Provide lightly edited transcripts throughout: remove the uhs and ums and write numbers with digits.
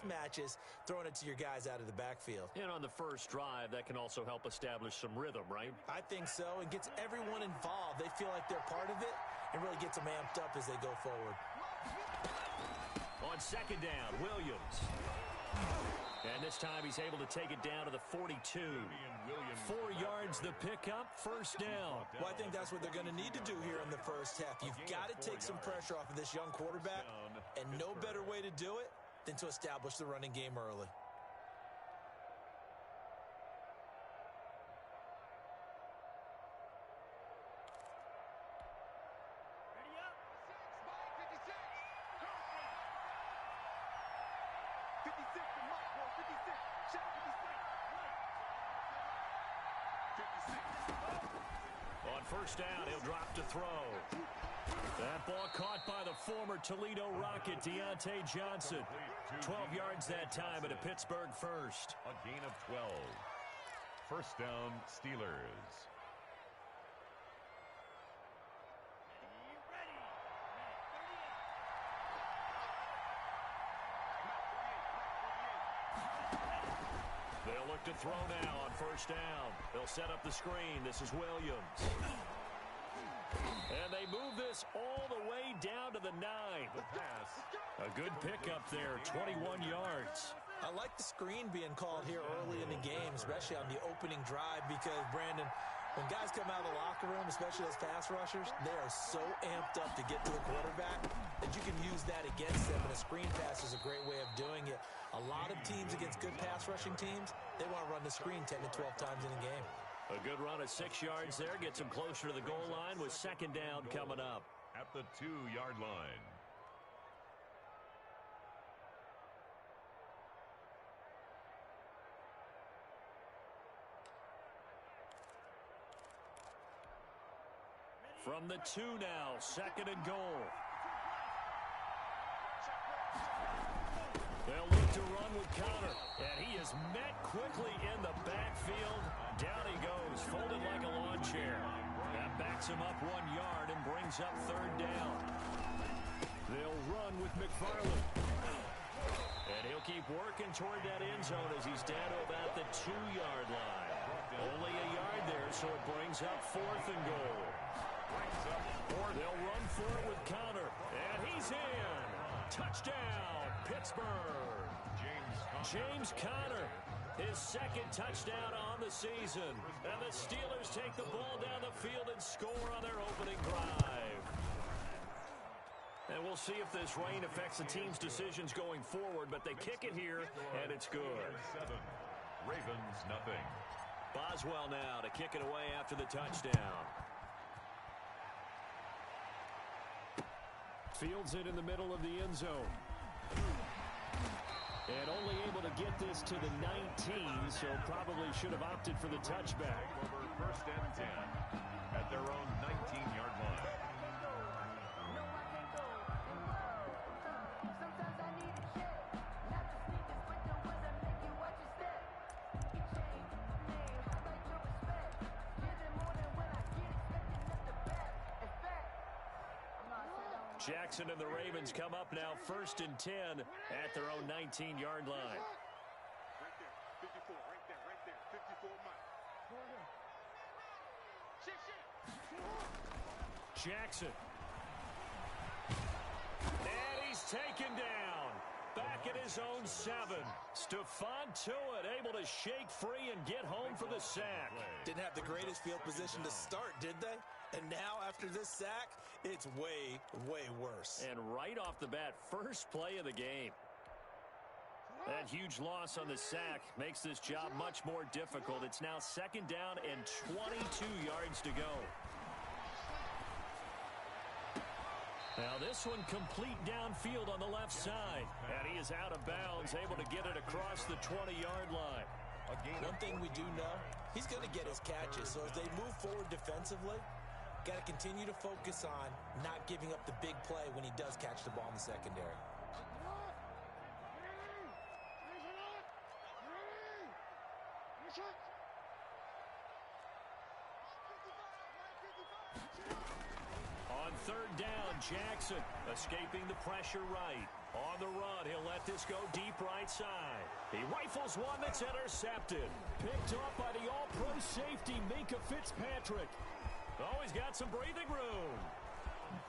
mismatches, throwing it to your guys out of the backfield. And on the first drive, that can also help establish some rhythm, right? I think so. It gets everyone involved. They feel like they're part of it and really gets them amped up as they go forward. On second down, Williams. And this time he's able to take it down to the 42. 4 yards the pickup, first down. Well, I think that's what they're going to need to do here in the first half. You've got to take some pressure off of this young quarterback, and no better way to do it than to establish the running game early. On first down, he'll drop to throw. That ball caught by the former Toledo Rocket, Deontay Johnson. 12 yards that time at a Pittsburgh first. A gain of 12. First down, Steelers. They'll look to throw now on first down. They'll set up the screen. This is Williams. And they move this all the way down to the 9. A good pickup there, 21 yards. I like the screen being called here early in the game, especially on the opening drive, because, Brandon, when guys come out of the locker room, especially as pass rushers, they are so amped up to get to the quarterback that you can use that against them, and a screen pass is a great way of doing it. A lot of teams against good pass rushing teams, they want to run the screen 10 to 12 times in a game. A good run of 6 yards there, gets him closer to the goal line with second down coming up. At the 2-yard line. From the 2 now, second and goal. They'll look to run with Conner, and he is met quickly in the backfield. Down he goes, folded like a lawn chair. That backs him up 1 yard and brings up third down. They'll run with McFarland. And he'll keep working toward that end zone as he's down to about the 2-yard line. Only a yard there, so it brings up fourth and goal. They'll run for it with Conner, and he's in. Touchdown, Pittsburgh. James Conner, his second touchdown on the season. And the Steelers take the ball down the field and score on their opening drive. And we'll see if this rain affects the team's decisions going forward, but they kick it here, and it's good. 7. Ravens, nothing. Boswell now to kick it away after the touchdown. Fields it in the middle of the end zone. And only able to get this to the 19, so probably should have opted for the touchback. Over first and 10 at their own 19-yard line. Jackson and the Ravens come up now first and 10 at their own 19-yard line. Right there, 54, right there, 54 miles. Jackson. And he's taken down. Back at his own 7. Stephon Tuitt able to shake free and get home for the sack. Didn't have the greatest field position to start, did they? And now, after this sack, it's way, way worse. And right off the bat, first play of the game. That huge loss on the sack makes this job much more difficult. It's now second down and 22 yards to go. Now this one complete downfield on the left side. And he is out of bounds, able to get it across the 20-yard line. One thing we do know, he's going to get his catches. So as they move forward defensively, got to continue to focus on not giving up the big play when he does catch the ball in the secondary. On third down, Jackson escaping the pressure right. On the run, he'll let this go deep right side. He rifles one that's intercepted. Picked off by the all-pro safety, Minkah Fitzpatrick. Oh, he's got some breathing room.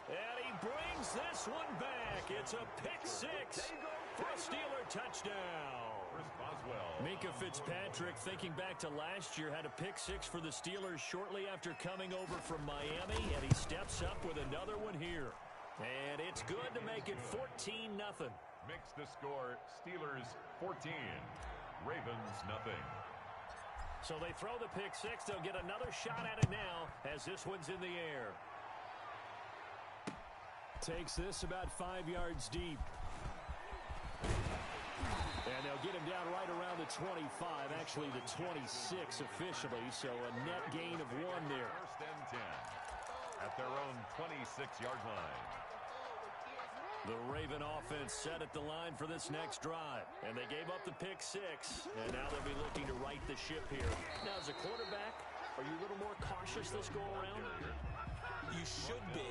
And he brings this one back. It's a pick six for a Steeler touchdown. Chris Boswell. Minkah Fitzpatrick, thinking back to last year, had a pick six for the Steelers shortly after coming over from Miami, and he steps up with another one here. And it's good to make it 14-0. Makes the score Steelers 14, Ravens nothing. So they throw the pick six. They'll get another shot at it now as this one's in the air. Takes this about 5 yards deep. And they'll get him down right around the 25, actually the 26 officially, so a net gain of 1 there. First and 10 at their own 26-yard line. The Raven offense set at the line for this next drive. And they gave up the pick six. And now they'll be looking to right the ship here. Now, as a quarterback, are you a little more cautious this go-around? You should be,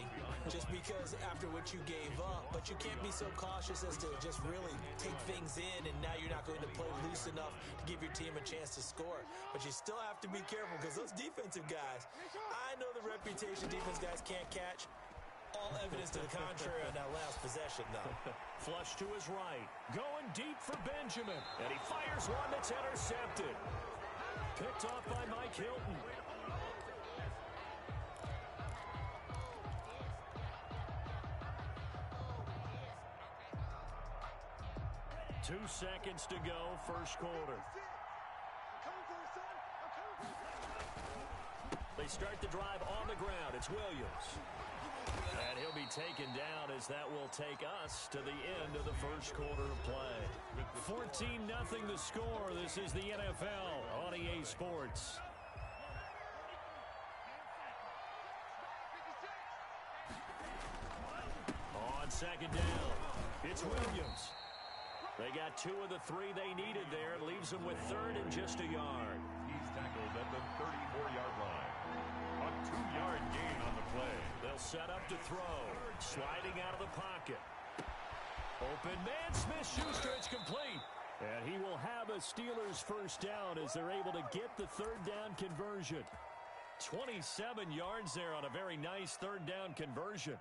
just because after what you gave up. But you can't be so cautious as to just really take things in, and now you're not going to play loose enough to give your team a chance to score. But you still have to be careful, because those defensive guys, I know the reputation defense guys can't catch. All evidence to the contrary on that last possession, though. Flush to his right. Going deep for Benjamin. And he fires one that's intercepted. Picked off by Mike Hilton. Two seconds to go, first quarter. They start the drive on the ground. It's Williams. And he'll be taken down as that will take us to the end of the first quarter of play. 14-0 the score. This is the NFL on EA Sports. On second down, it's Williams. They got 2 of the 3 they needed there. It leaves them with third and just a yard. He's tackled at the 34-yard line. A 2-yard gain on the play. They'll set up to throw. Sliding out of the pocket. Open man, Smith-Schuster, it's complete. And he will have a Steelers first down as they're able to get the third down conversion. 27 yards there on a very nice third down conversion.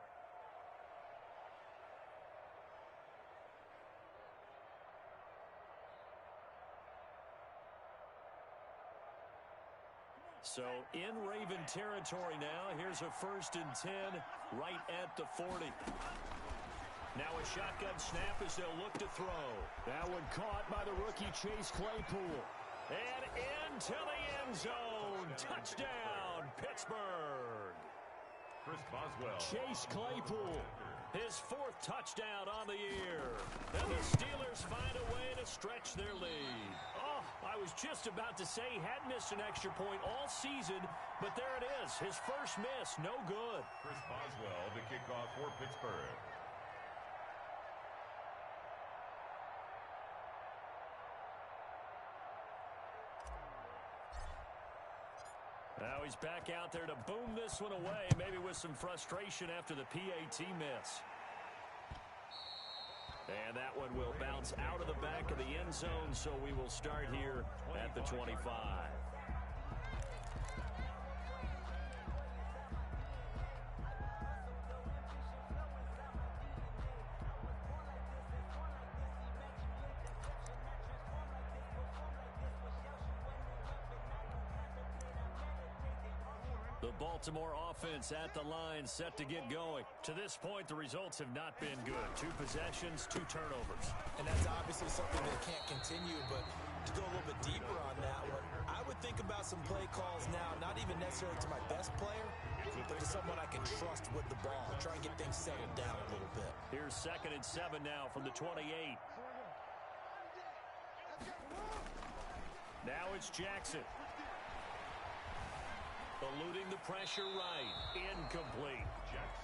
So in Raven territory now. Here's a 1st and 10 right at the 40. Now a shotgun snap as they'll look to throw. That one caught by the rookie Chase Claypool. And into the end zone. Touchdown, Pittsburgh. Chris Boswell. Chase Claypool. His 4th touchdown on the year. And the Steelers find a way to stretch their lead. Oh, I was just about to say he had missed an extra point all season, but there it is. His first miss, no good. Chris Boswell to kick off for Pittsburgh. Now he's back out there to boom this one away, maybe with some frustration after the PAT miss. And that one will bounce out of the back of the end zone, so we will start here at the 25. The Baltimore offense at the line set to get going. To this point, the results have not been good. 2 possessions, 2 turnovers. And that's obviously something that can't continue, but to go a little bit deeper on that one, I would think about some play calls now, not even necessarily to my best player, but to someone I can trust with the ball. Try and get things settled down a little bit. Here's 2nd and 7 now from the 28. Now it's Jackson. Eluding the pressure right. Incomplete.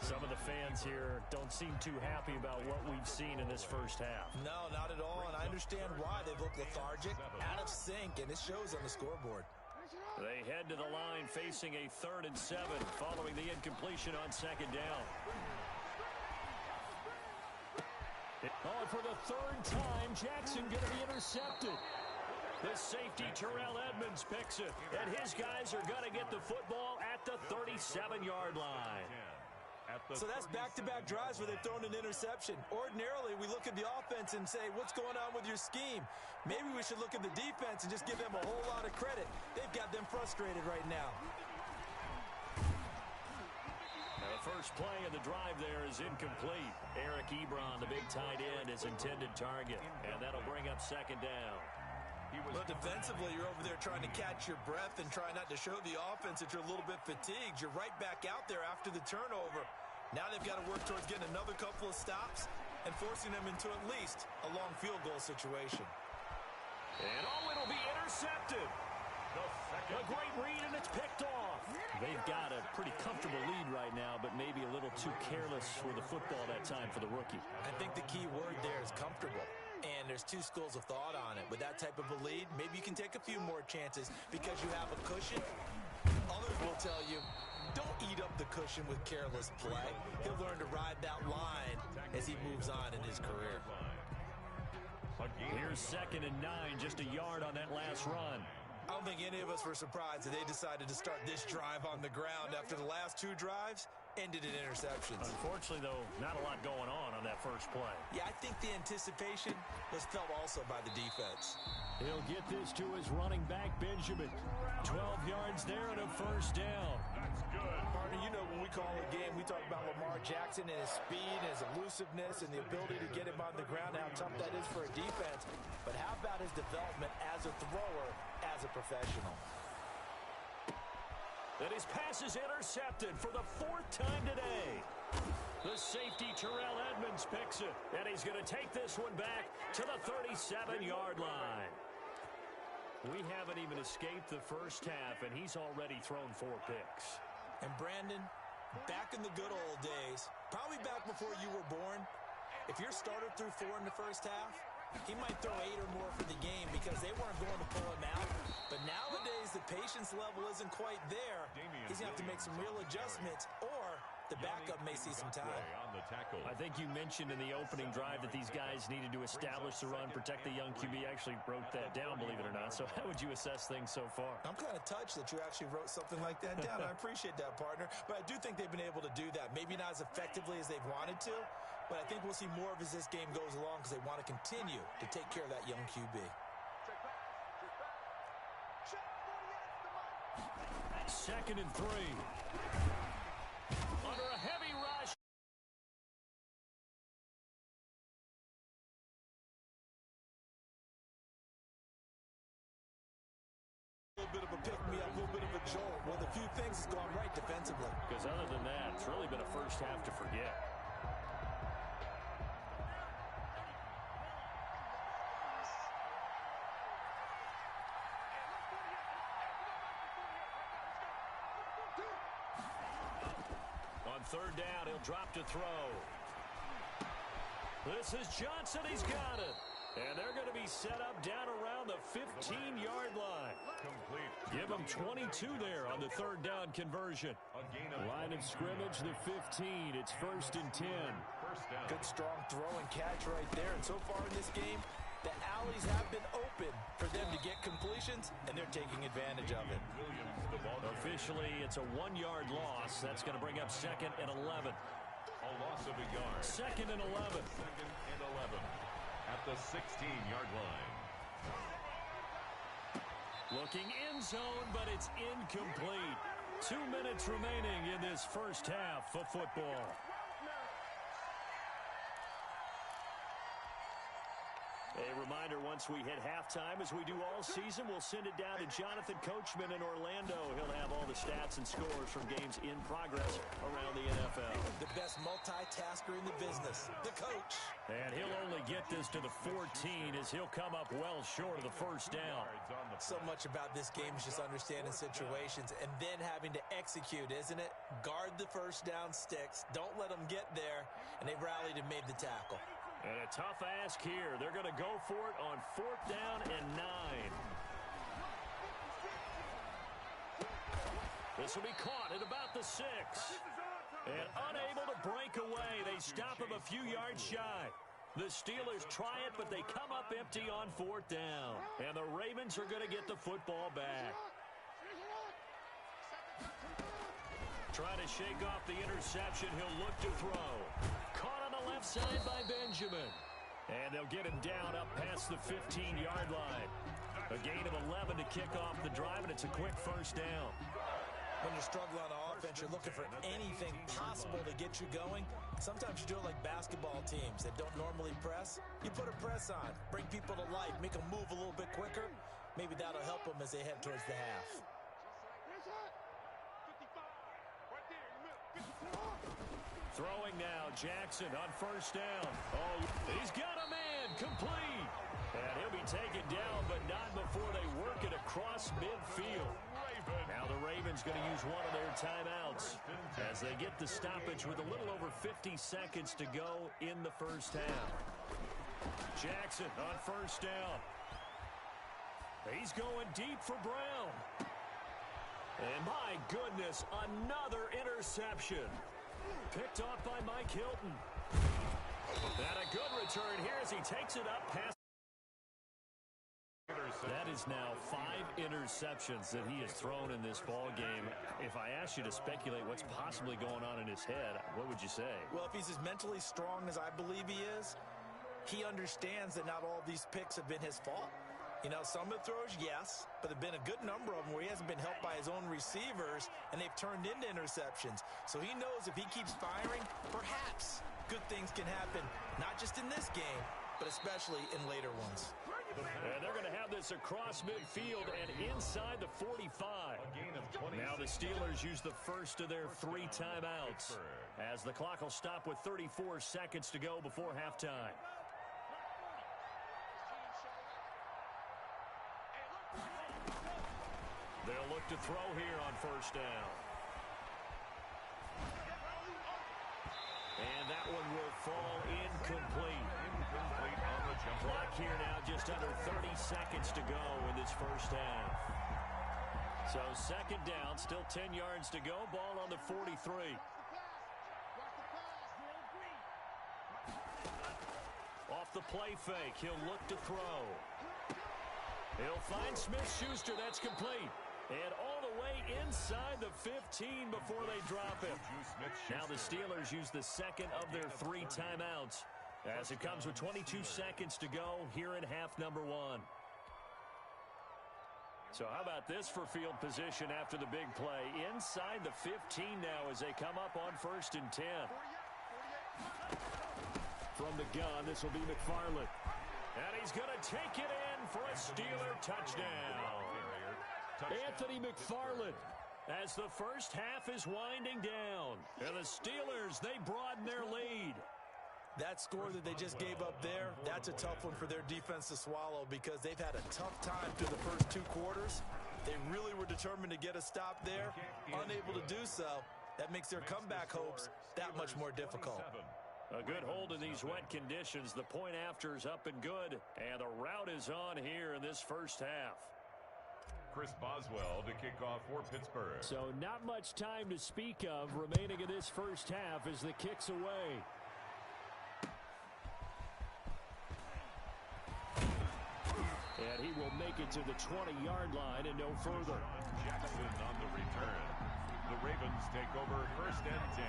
Some of the fans here don't seem too happy about what we've seen in this first half. No, not at all, and I understand why. They've looked lethargic, out of sync, and it shows on the scoreboard. They head to the line facing a 3rd and 7 following the incompletion on 2nd down. Oh, for the 3rd time, Jackson going to be intercepted. The safety, Terrell Edmonds, picks it. And his guys are going to get the football at the 37-yard line. So that's back-to-back drives where they've thrown an interception. Ordinarily, we look at the offense and say, what's going on with your scheme? Maybe we should look at the defense and just give them a whole lot of credit. They've got them frustrated right now. The first play of the drive there is incomplete. Eric Ebron, the big tight end, is intended target. And that'll bring up 2nd down. But defensively, you're over there trying to catch your breath and try not to show the offense that you're a little bit fatigued. You're right back out there after the turnover. Now they've got to work towards getting another couple of stops and forcing them into at least a long field goal situation. And it'll be intercepted. A great read, and it's picked off. They've got a pretty comfortable lead right now, but maybe a little too careless with the football that time for the rookie. I think the key word there is comfortable. And there's two schools of thought on it. With that type of a lead, maybe you can take a few more chances because you have a cushion. Others will tell you, don't eat up the cushion with careless play. He'll learn to ride that line as he moves on in his career. Here's 2nd and 9, just a yard on that last run. I don't think any of us were surprised that they decided to start this drive on the ground after the last 2 drives ended in interceptions. Unfortunately, though, not a lot going on that first play. Yeah, I think the anticipation was felt also by the defense. He'll get this to his running back, Benjamin. 12 yards there and a 1st down. That's good. Partner, you know when we call a game, we talk about Lamar Jackson and his speed, and his elusiveness, and the ability to get him on the ground, how tough that is for a defense. But how about his development as a thrower, as a professional? And his pass is intercepted for the 4th time today. The safety, Terrell Edmonds, picks it. And he's going to take this one back to the 37-yard line. We haven't even escaped the first half, and he's already thrown 4 picks. And Brandon, back in the good old days, probably back before you were born, if your starter threw 4 in the first half, he might throw 8 or more for the game because they weren't going to pull him out. But nowadays, the patience level isn't quite there. He's going to have to make some real adjustments, or the backup may see some time. I think you mentioned in the opening drive that these guys needed to establish the run, protect the young QB. I actually wrote that down, believe it or not. So how would you assess things so far? I'm kind of touched that you actually wrote something like that down. I appreciate that, partner. But I do think they've been able to do that. Maybe not as effectively as they've wanted to, but I think we'll see more of as this game goes along because they want to continue to take care of that young QB. 2nd and 3. Under a heavy rush. A little bit of a pick-me-up, a little bit of a jolt. Well, the few things has gone right defensively. Because other than that, it's really been a first half to forget. On 3rd down, he'll drop to throw. This is Johnson. He's got it. And they're going to be set up down around the 15-yard line. Complete. Give them 22 there on the 3rd down conversion. Line of scrimmage, the 15. It's 1st and 10. First down. Good, strong throw and catch right there. And so far in this game, the alleys have been open for them to get completions, and they're taking advantage of it. Williams, the ball. Officially, it's a 1-yard loss. That's going to bring up 2nd and 11. A loss of a yard. 2nd and 11. 2nd and 11 at the 16-yard line. Looking end zone, but it's incomplete. 2 minutes remaining in this first half of football. A reminder, once we hit halftime, as we do all season, we'll send it down to Jonathan Coachman in Orlando. He'll have all the stats and scores from games in progress around the NFL. The best multitasker in the business, the coach. And he'll only get this to the 14 as he'll come up well short of the first down. So much about this game is just understanding situations and then having to execute, isn't it? Guard the first down sticks. Don't let them get there. And they rallied and made the tackle. And a tough ask here. They're going to go for it on 4th down and 9. This will be caught at about the 6. And unable to break away. They stop him a few yards shy. The Steelers try it, but they come up empty on 4th down. And the Ravens are going to get the football back. Trying to shake off the interception. He'll look to throw. Caught on the left side by Benjamin. And they'll get him down up past the 15-yard line. A gain of 11 to kick off the drive, and it's a quick 1st down. When you're struggling on offense, you're looking for anything possible to get you going. Sometimes you do it like basketball teams that don't normally press. You put a press on, bring people to life, make them move a little bit quicker. Maybe that'll help them as they head towards the half. Throwing now, Jackson on 1st down. Oh, he's got a man, complete. And he'll be taken down, but not before they work it across midfield. Now the Ravens going to use one of their timeouts as they get the stoppage with a little over 50 seconds to go in the 1st half. Jackson on 1st down. He's going deep for Brown. And my goodness, another interception. Picked off by Mike Hilton. And a good return here as he takes it up past. That is now 5 interceptions that he has thrown in this ball game. If I asked you to speculate what's possibly going on in his head, what would you say? Well, if he's as mentally strong as I believe he is, he understands that not all of these picks have been his fault. You know, some of the throws, yes, but there have been a good number of them where he hasn't been helped by his own receivers, and they've turned into interceptions. So he knows if he keeps firing, perhaps good things can happen, not just in this game, but especially in later ones. And they're going to have this across midfield and inside the 45. Now the Steelers use the first of their 3 timeouts as the clock will stop with 34 seconds to go before halftime. They'll look to throw here on 1st down. And that one will fall incomplete. On the jump. Clock here now just under 30 seconds to go in this 1st half. So 2nd down, still 10 yards to go. Ball on the 43. Off the play fake, he'll look to throw. He'll find Smith-Schuster, that's complete. And all the way inside the 15 before they drop him. Now the Steelers use the 2nd of their 3 timeouts as it comes with 22 seconds to go here in half number 1. So how about this for field position after the big play? Inside the 15 now as they come up on 1st and 10. From the gun, this will be McFarland. And he's going to take it in for a Steeler touchdown. Anthony McFarland as the 1st half is winding down. And the Steelers, they broaden their lead. That score that they just gave up there, that's a tough one for their defense to swallow because they've had a tough time through the first 2 quarters. They really were determined to get a stop there, unable to do so. That makes their comeback hopes that much more difficult. A good hold in these wet conditions. The point after is up and good. And the route is on here in this 1st half. Chris Boswell to kick off for Pittsburgh. So not much time to speak of remaining in this 1st half as the kick's away. And he will make it to the 20-yard line and no further. Jackson on the return. The Ravens take over 1st and 10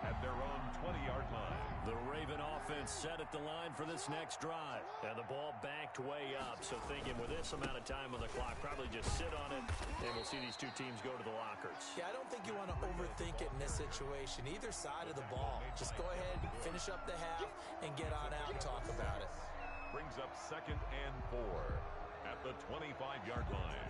at their own 20-yard line. The Raven offense set at the line for this next drive. And the ball backed way up. So thinking with this amount of time on the clock, probably just sit on it, and we'll see these 2 teams go to the lockers. Yeah, I don't think you want to overthink it in this situation. Either side of the ball. Just go ahead, finish up the half, and get on out and talk about it. Brings up 2nd and 4 at the 25-yard line.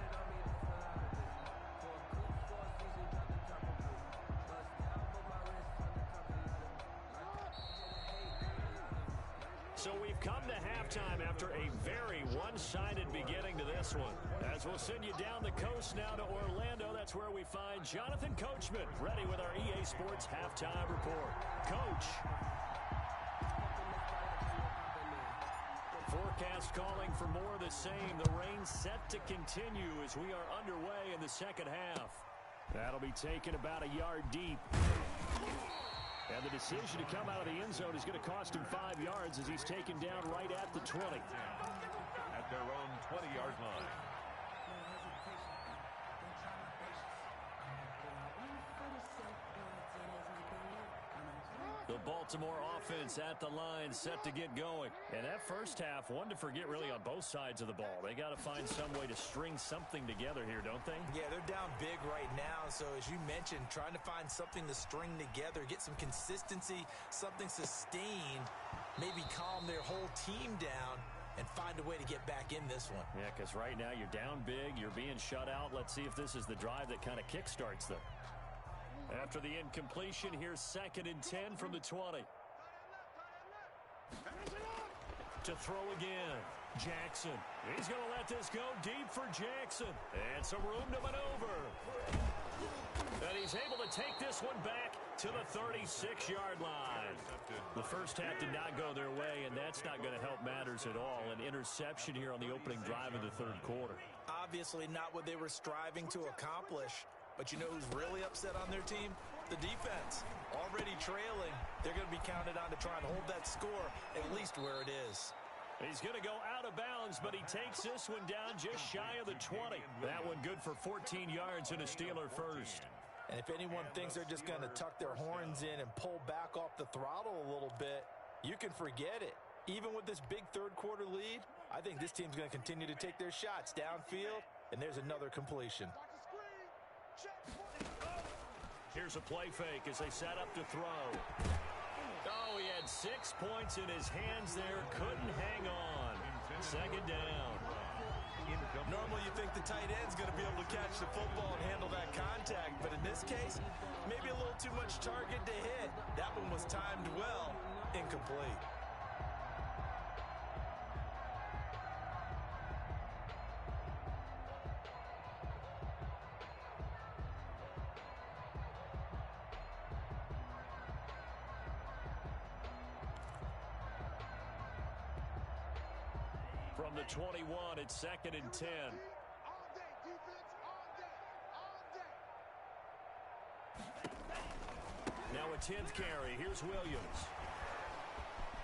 So we've come to halftime after a very one-sided beginning to this one. As we'll send you down the coast now to Orlando, that's where we find Jonathan Coachman ready with our EA Sports Halftime Report. Coach. Forecast calling for more of the same. The rain set to continue as we are underway in the 2nd half. That'll be taken about a yard deep. And the decision to come out of the end zone is going to cost him 5 yards as he's taken down right at the 20. At their own 20-yard line. The Baltimore offense at the line set to get going. And that first half, one to forget really on both sides of the ball. They got to find some way to string something together here, don't they? Yeah, they're down big right now. So as you mentioned, trying to find something to string together, get some consistency, something sustained, maybe calm their whole team down and find a way to get back in this one. Yeah, because right now you're down big, you're being shut out. Let's see if this is the drive that kind of kickstarts them. After the incompletion, here's 2nd and 10 from the 20. To throw again, Jackson. He's going to let this go deep for Jackson. And some room to maneuver. And he's able to take this one back to the 36-yard line. The first half did not go their way, and that's not going to help matters at all. An interception here on the opening drive of the third quarter. Obviously not what they were striving to accomplish. But you know who's really upset on their team? The defense. Already trailing. They're going to be counted on to try and hold that score at least where it is. He's going to go out of bounds, but he takes this one down just shy of the 20. That one good for 14 yards and a Steeler first. And if anyone thinks they're just going to tuck their horns in and pull back off the throttle a little bit, you can forget it. Even with this big third quarter lead, I think this team's going to continue to take their shots downfield, and there's another completion. Here's a play fake as they set up to throw. Oh, he had 6 points in his hands there. Couldn't hang on. 2nd down. Normally you think the tight end's going to be able to catch the football and handle that contact, but in this case, maybe a little too much target to hit. That one was timed well. Incomplete. From the 21, it's 2nd and 10. Now a 10th carry. Here's Williams.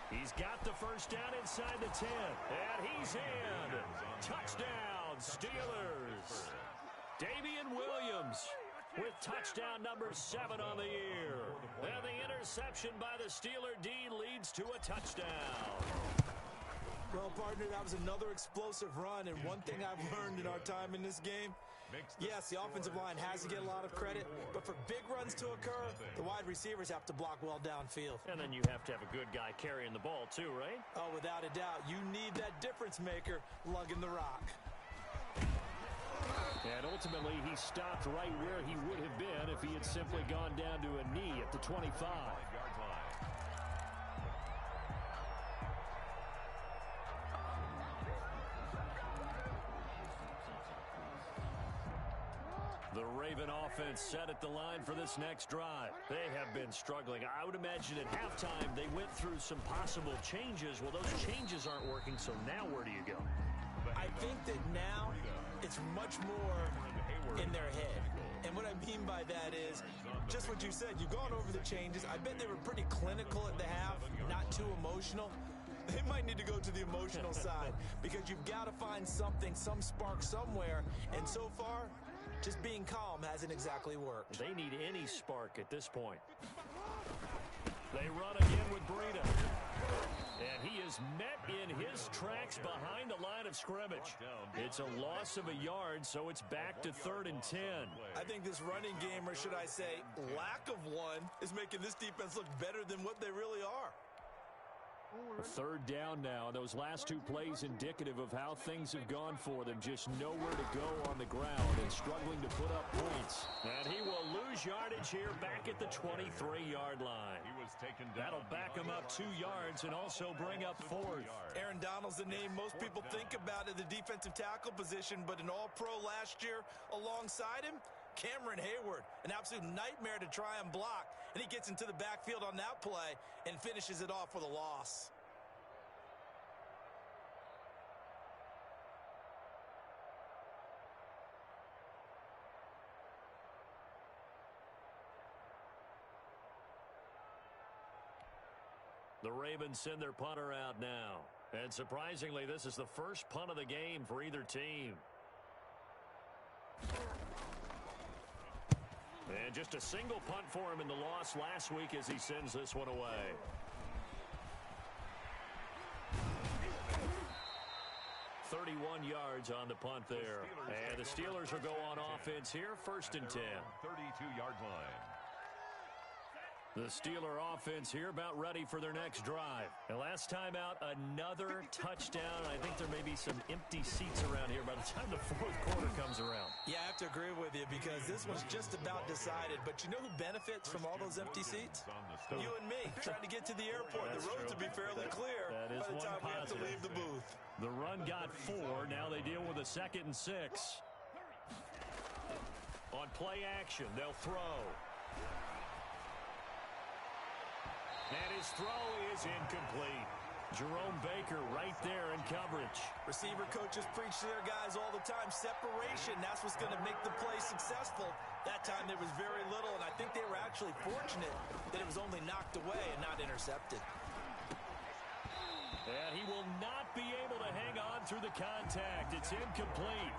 He's got the first down inside the 10. And he's in. Touchdown, Steelers. Damian Williams with touchdown number 7 on the year. And the interception by the Steeler D leads to a touchdown. Well, partner, that was another explosive run, and one thing I've learned in our time in this game, yes, the offensive line has to get a lot of credit, but for big runs to occur, the wide receivers have to block well downfield. And then you have to have a good guy carrying the ball too, right? Oh, without a doubt. You need that difference maker lugging the rock. And ultimately, he stopped right where he would have been if he had simply gone down to a knee at the 25. The Raven offense set at the line for this next drive. They have been struggling. I would imagine at halftime they went through some possible changes. Well, those changes aren't working, so now where do you go? I think that now it's much more in their head. And what I mean by that is just what you said. You've gone over the changes. I bet they were pretty clinical at the half, not too emotional. They might need to go to the emotional side because you've got to find something, some spark somewhere. And so far, just being calm hasn't exactly worked. They need any spark at this point. They run again with Breida. And he is met in his tracks behind the line of scrimmage. It's a loss of a yard, so it's back to 3rd and 10. I think this running game, or should I say lack of one, is making this defense look better than what they really are. 3rd down now. Those last 2 plays indicative of how things have gone for them. Just nowhere to go on the ground and struggling to put up points. And he will lose yardage here back at the 23-yard line. He was taken down. That'll back him up 2 yards and also bring up 4th. Aaron Donald's the name most people think about at the defensive tackle position, but an all-pro last year alongside him, Cameron Hayward, an absolute nightmare to try and block. And he gets into the backfield on that play and finishes it off with a loss. The Ravens send their punter out now. And surprisingly, this is the first punt of the game for either team. And just a single punt for him in the loss last week as he sends this one away. .31 yards on the punt there. And the Steelers will go on offense here, 1st and 10. 32-yard line. The Steeler offense here about ready for their next drive. And last time out, another touchdown. I think there may be some empty seats around here by the time the 4th quarter comes around. Yeah, I have to agree with you because this one's just about decided. But you know who benefits from all those empty seats? You and me, trying to get to the airport. The roads will be fairly clear by the time we have to leave the booth. The run got 4. Now they deal with a 2nd and 6. On play action, they'll throw. And his throw is incomplete. Jerome Baker right there in coverage. Receiver coaches preach to their guys all the time. Separation, that's what's going to make the play successful. That time there was very little, and I think they were actually fortunate that it was only knocked away and not intercepted. And he will not be able to hang on through the contact. It's incomplete.